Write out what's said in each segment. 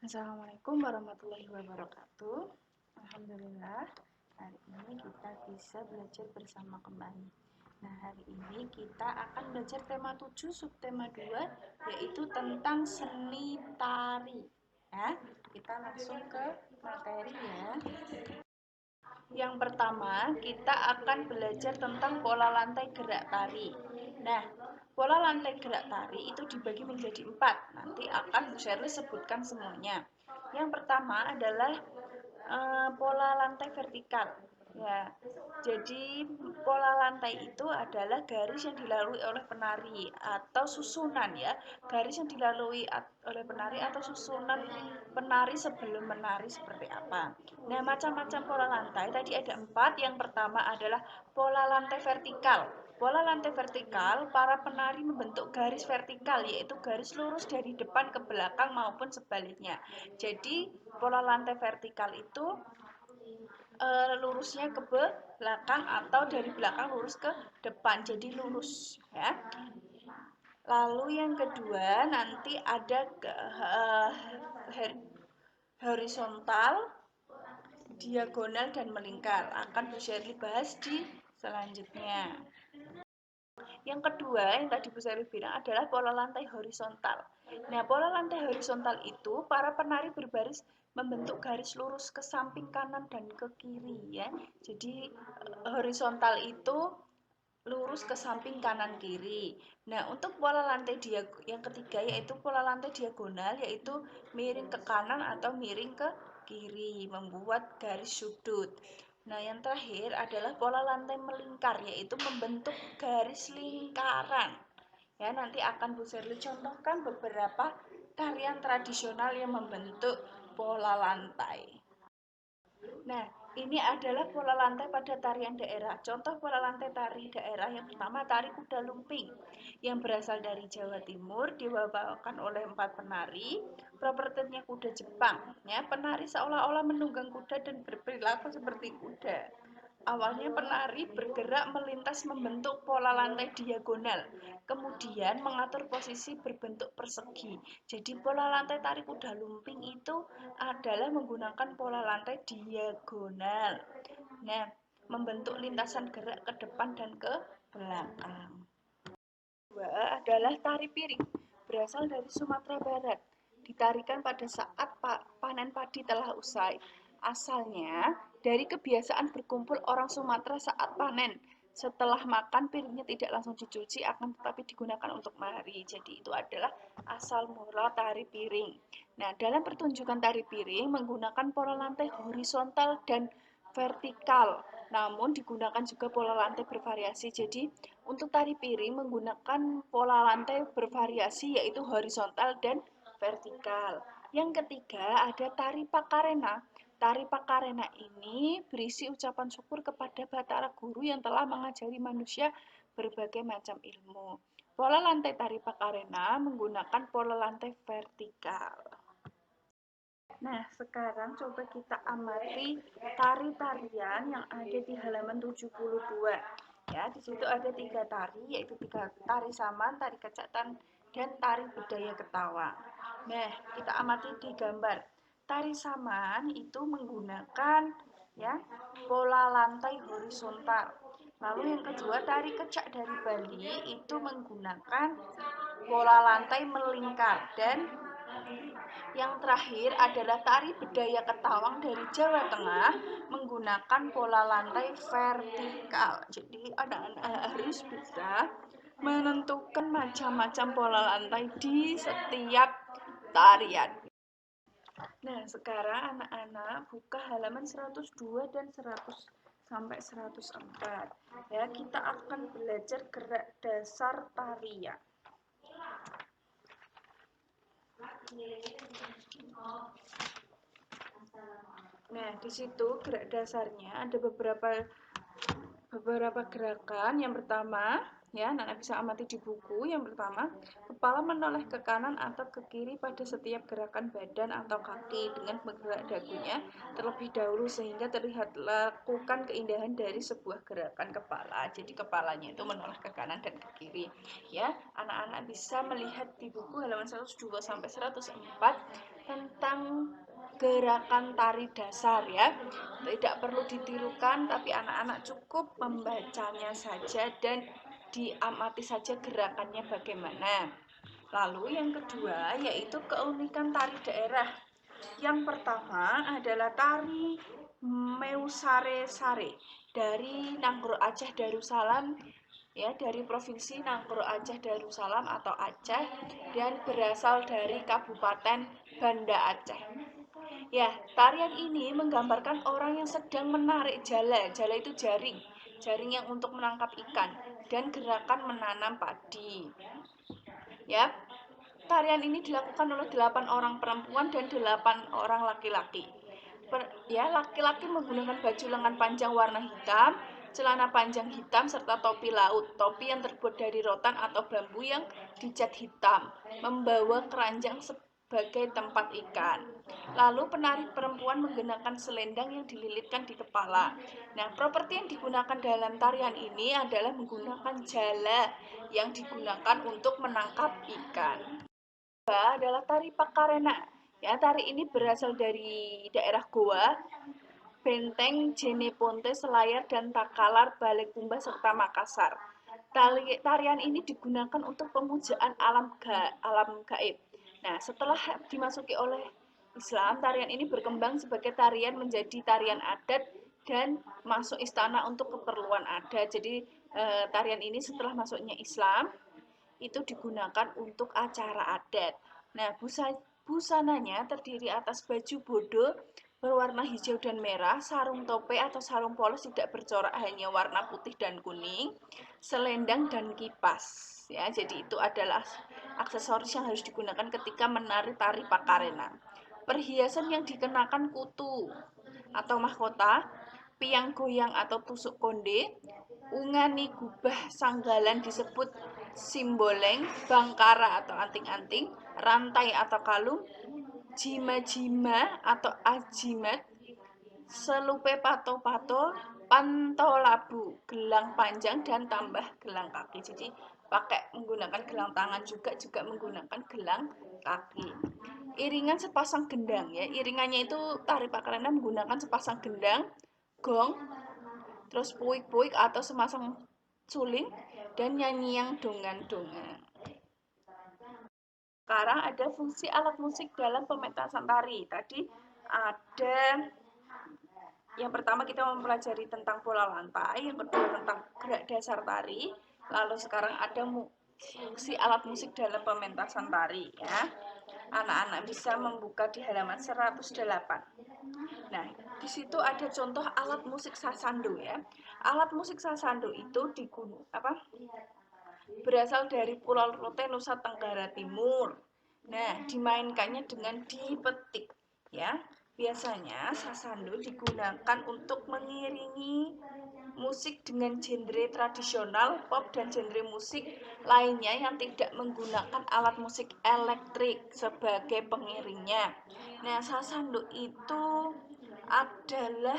Assalamualaikum warahmatullahi wabarakatuh. Alhamdulillah, hari ini kita bisa belajar bersama kembali. Nah, hari ini kita akan belajar tema 7, subtema 2, yaitu tentang seni tari. Ya, kita langsung ke materi ya. Yang pertama, kita akan belajar tentang pola lantai gerak tari. Nah, pola lantai gerak tari itu dibagi menjadi 4. Nanti akan Bu Sherly sebutkan semuanya. Yang pertama adalah pola lantai vertikal. Ya, jadi pola lantai itu adalah garis yang dilalui oleh penari atau susunan ya, garis yang dilalui oleh penari atau susunan penari sebelum menari seperti apa. Nah, macam-macam pola lantai tadi ada 4. Yang pertama adalah pola lantai vertikal. Pola lantai vertikal, para penari membentuk garis vertikal, yaitu garis lurus dari depan ke belakang maupun sebaliknya. Jadi, pola lantai vertikal itu lurusnya ke belakang atau dari belakang lurus ke depan, jadi lurus ya. Lalu yang kedua nanti ada horizontal, diagonal, dan melingkar. Akan Bu Sherly bahas di selanjutnya. Yang kedua yang tadi Bu Sherly bilang adalah pola lantai horizontal. Nah, pola lantai horizontal itu para penari berbaris membentuk garis lurus ke samping kanan dan ke kiri ya. Jadi horizontal itu lurus ke samping kanan kiri. Nah, untuk pola lantai yang ketiga yaitu pola lantai diagonal, yaitu miring ke kanan atau miring ke kiri, membuat garis sudut. Nah, yang terakhir adalah pola lantai melingkar, yaitu membentuk garis lingkaran. Ya, nanti akan Bu Sherly contohkan beberapa tarian tradisional yang membentuk pola lantai. Nah, ini adalah pola lantai pada tarian daerah. Contoh pola lantai tari daerah yang pertama, tari kuda lumping, yang berasal dari Jawa Timur, dibawakan oleh 4 penari. Propertinya kuda Jepang. Ya, penari seolah-olah menunggang kuda dan berperilaku seperti kuda. Awalnya penari bergerak melintas membentuk pola lantai diagonal, kemudian mengatur posisi berbentuk persegi. Jadi pola lantai tari kuda lumping itu adalah menggunakan pola lantai diagonal. Nah, membentuk lintasan gerak ke depan dan ke belakang. Kedua adalah tari piring, berasal dari Sumatera Barat. Ditarikan pada saat panen padi telah usai. Asalnya dari kebiasaan berkumpul orang Sumatera saat panen. Setelah makan, piringnya tidak langsung dicuci, akan tetapi digunakan untuk menari. Jadi itu adalah asal mula tari piring. Nah, dalam pertunjukan tari piring menggunakan pola lantai horizontal dan vertikal. Namun digunakan juga pola lantai bervariasi. Jadi untuk tari piring menggunakan pola lantai bervariasi, yaitu horizontal dan vertikal. Yang ketiga ada tari pakarena. Tari pakarena ini berisi ucapan syukur kepada Batara Guru yang telah mengajari manusia berbagai macam ilmu. Pola lantai tari pakarena menggunakan pola lantai vertikal. Nah, sekarang coba kita amati tari-tarian yang ada di halaman 72. Ya, di situ ada 3 tari, yaitu 3 tari saman, tari kecatan, dan tari budaya Ketawang. Nah, kita amati di gambar. Tari saman itu menggunakan ya pola lantai horizontal. Lalu yang kedua, tari kecak dari Bali itu menggunakan pola lantai melingkar, dan yang terakhir adalah tari budaya Ketawang dari Jawa Tengah menggunakan pola lantai vertikal. Jadi anak-anak harus bisa menentukan macam-macam pola lantai di setiap tarian. Nah, sekarang anak-anak buka halaman 102 dan 100 sampai 104. Ya, kita akan belajar gerak dasar tarian. Nah, di situ gerak dasarnya ada beberapa gerakan. Yang pertama, Ya, anak-anak bisa amati di buku. Yang pertama, kepala menoleh ke kanan atau ke kiri pada setiap gerakan badan atau kaki dengan bergerak dagunya terlebih dahulu sehingga terlihat lakukan keindahan dari sebuah gerakan kepala. Jadi kepalanya itu menoleh ke kanan dan ke kiri. Ya, anak-anak bisa melihat di buku halaman 102 sampai 104 tentang gerakan tari dasar ya. Tidak perlu ditirukan tapi anak-anak cukup membacanya saja dan diamati saja gerakannya bagaimana. Lalu yang kedua yaitu keunikan tari daerah. Yang pertama adalah tari Meusare Sare dari Nanggro Aceh Darussalam ya, dari provinsi Nanggro Aceh Darussalam atau Aceh dan berasal dari Kabupaten Banda Aceh. Ya, tarian ini menggambarkan orang yang sedang menarik jala. Jala itu jaring, jaring yang untuk menangkap ikan dan gerakan menanam padi. Ya, tarian ini dilakukan oleh 8 orang perempuan dan 8 orang laki-laki. Ya, laki-laki menggunakan baju lengan panjang warna hitam, celana panjang hitam serta topi laut. Topi yang terbuat dari rotan atau bambu yang dicat hitam, membawa keranjang sebagai tempat ikan. Lalu penari perempuan menggunakan selendang yang dililitkan di kepala. Nah, properti yang digunakan dalam tarian ini adalah menggunakan jala yang digunakan untuk menangkap ikan. Kedua adalah tari Pakarena. Ya, tari ini berasal dari daerah Goa, Benteng, Jeneponte, Selayar, dan Takalar, Balekumba, serta Makassar. Tarian ini digunakan untuk pemujaan alam gaib. Nah, setelah dimasuki oleh Islam, tarian ini berkembang sebagai tarian menjadi tarian adat dan masuk istana untuk keperluan adat. Jadi tarian ini setelah masuknya Islam itu digunakan untuk acara adat. Nah, busananya terdiri atas baju bodo berwarna hijau dan merah, sarung tope atau sarung polos tidak bercorak hanya warna putih dan kuning, selendang dan kipas. Ya, jadi itu adalah aksesoris yang harus digunakan ketika menari tari Pakarena. Perhiasan yang dikenakan kutu atau mahkota, piang goyang atau tusuk konde, ungani gubah sanggalan disebut simboleng, bangkara atau anting-anting, rantai atau kalung, jima-jima atau ajimat, selupe pato-pato, pantolabu, gelang panjang dan tambah gelang kaki. Jadi pakai menggunakan gelang tangan juga menggunakan gelang kaki. Iringan sepasang gendang ya, iringannya itu tari Pakarena menggunakan sepasang gendang, gong, terus puik-puik atau semasang suling dan nyanyian dongan-dongan. Sekarang ada fungsi alat musik dalam pementasan tari. Tadi ada yang pertama kita mempelajari tentang pola lantai, yang kedua tentang gerak dasar tari, lalu sekarang ada fungsi alat musik dalam pementasan tari ya. Anak-anak bisa membuka di halaman 108. Nah, di situ ada contoh alat musik sasando ya. Alat musik sasando itu berasal dari Pulau Rote, Nusa Tenggara Timur. Nah, dimainkannya dengan dipetik ya. Biasanya sasando digunakan untuk mengiringi musik dengan genre tradisional, pop, dan genre musik lainnya yang tidak menggunakan alat musik elektrik sebagai pengiringnya. Nah, sasando itu adalah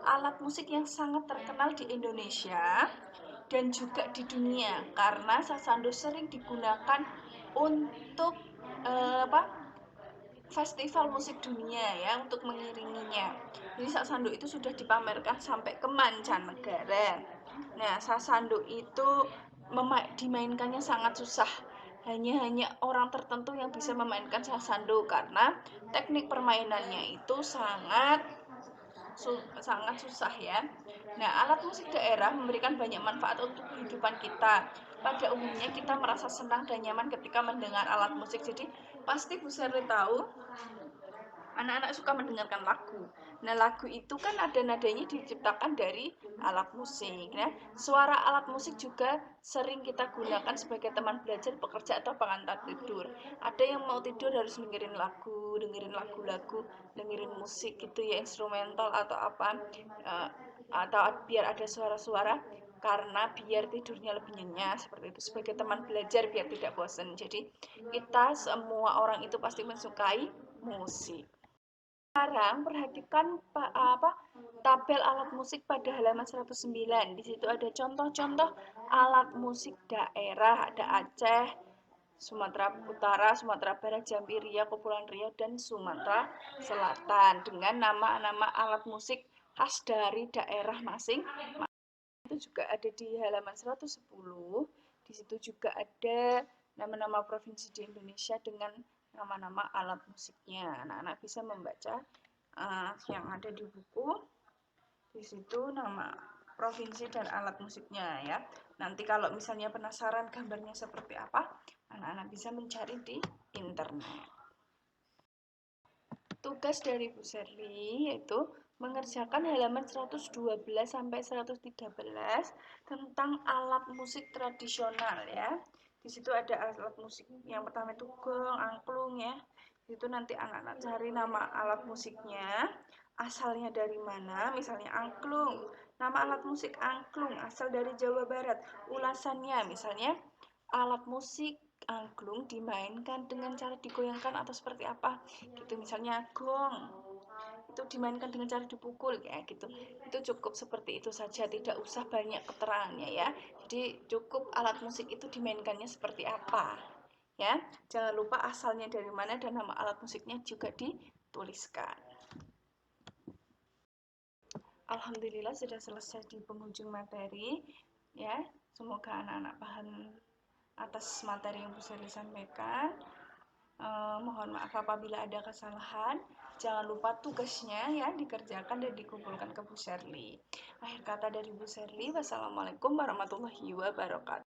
alat musik yang sangat terkenal di Indonesia dan juga di dunia karena sasando sering digunakan untuk festival musik dunia ya, untuk mengiringinya. Jadi sasando itu sudah dipamerkan sampai ke mancanegara. Nah, sasando itu dimainkannya sangat susah. Hanya orang tertentu yang bisa memainkan sasando karena teknik permainannya itu sangat susah ya. Nah, alat musik daerah memberikan banyak manfaat untuk kehidupan kita. Pada umumnya kita merasa senang dan nyaman ketika mendengar alat musik. Jadi pasti Bu Sherly tahu anak-anak suka mendengarkan lagu. Nah, lagu itu kan ada nadanya diciptakan dari alat musik. Nah, suara alat musik juga sering kita gunakan sebagai teman belajar, pekerja, atau pengantar tidur. Ada yang mau tidur harus dengerin lagu-lagu, dengerin musik gitu ya, instrumental atau apa, atau biar ada suara-suara karena biar tidurnya lebih nyenyak, seperti itu, sebagai teman belajar biar tidak bosan. Jadi kita semua orang itu pasti mensukai musik. Sekarang perhatikan tabel alat musik pada halaman 109. Di situ ada contoh-contoh alat musik daerah, ada Aceh, Sumatera Utara, Sumatera Barat, Jambi, Riau, Kepulauan Riau, dan Sumatera Selatan dengan nama-nama alat musik khas dari daerah masing-masing. Itu juga ada di halaman 110. Di situ juga ada nama-nama provinsi di Indonesia dengan nama-nama alat musiknya. Anak-anak bisa membaca yang ada di buku. Di situ nama provinsi dan alat musiknya ya. Nanti kalau misalnya penasaran gambarnya seperti apa, anak-anak bisa mencari di internet. Tugas dari Bu Serli yaitu mengerjakan halaman 112 sampai 113 tentang alat musik tradisional ya. Di situ ada alat musik. Yang pertama itu gong, angklung ya. Itu nanti anak-anak cari nama alat musiknya, asalnya dari mana, misalnya angklung. Nama alat musik angklung asal dari Jawa Barat. Ulasannya misalnya alat musik angklung dimainkan dengan cara digoyangkan atau seperti apa gitu, misalnya gong itu dimainkan dengan cara dipukul kayak gitu. Itu cukup seperti itu saja, tidak usah banyak keterangannya ya. Jadi cukup alat musik itu dimainkannya seperti apa ya. Jangan lupa asalnya dari mana dan nama alat musiknya juga dituliskan. Alhamdulillah sudah selesai di penghujung materi ya. Semoga anak-anak paham atas materi yang bisa disampaikan. Mohon maaf apabila ada kesalahan. Jangan lupa tugasnya ya dikerjakan dan dikumpulkan ke Bu Serli. Akhir kata dari Bu Serli, wassalamualaikum warahmatullahi wabarakatuh.